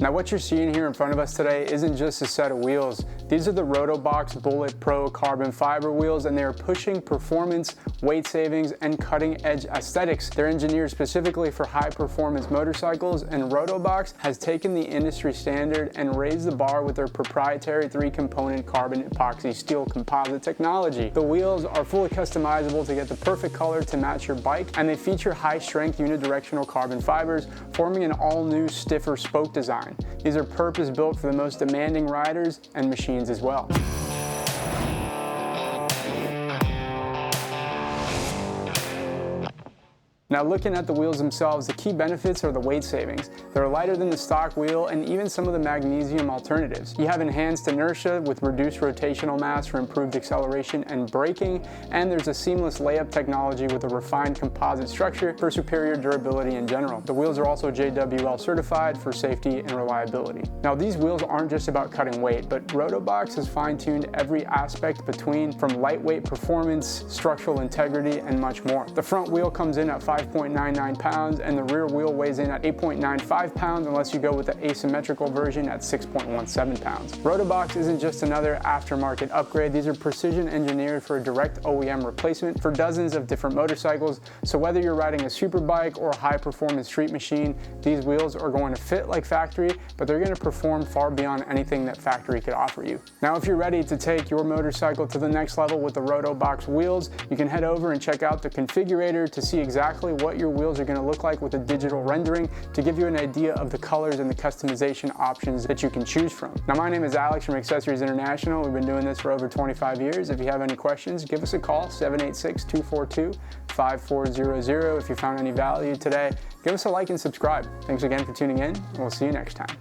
Now what you're seeing here in front of us today isn't just a set of wheels. These are the Rotobox Bullet Pro carbon fiber wheels, and they are pushing performance, weight savings, and cutting edge aesthetics. They're engineered specifically for high performance motorcycles, and Rotobox has taken the industry standard and raised the bar with their proprietary 3-component carbon epoxy steel composite technology. The wheels are fully customizable to get the perfect color to match your bike, and they feature high strength unidirectional carbon fibers, forming an all new stiffer spoke design. These are purpose-built for the most demanding riders and machines as well. Now looking at the wheels themselves, the key benefits are the weight savings. They're lighter than the stock wheel and even some of the magnesium alternatives. You have enhanced inertia with reduced rotational mass for improved acceleration and braking, and there's a seamless layup technology with a refined composite structure for superior durability in general. The wheels are also JWL certified for safety and reliability. Now these wheels aren't just about cutting weight, but Rotobox has fine-tuned every aspect between, from lightweight performance, structural integrity, and much more. The front wheel comes in at 5.99 pounds, and the rear wheel weighs in at 8.95 pounds unless you go with the asymmetrical version at 6.17 pounds. Rotobox isn't just another aftermarket upgrade. These are precision engineered for a direct OEM replacement for dozens of different motorcycles. So whether you're riding a superbike or a high performance street machine, these wheels are going to fit like factory, but they're going to perform far beyond anything that factory could offer you. Now if you're ready to take your motorcycle to the next level with the Rotobox wheels, you can head over and check out the configurator to see exactly what your wheels are going to look like with a digital rendering to give you an idea of the colors and the customization options that you can choose from. Now my name is Alex from Accessories International. We've been doing this for over 25 years. If you have any questions, give us a call, 786-242-5400. If you found any value today, give us a like and subscribe. Thanks again for tuning in, and we'll see you next time.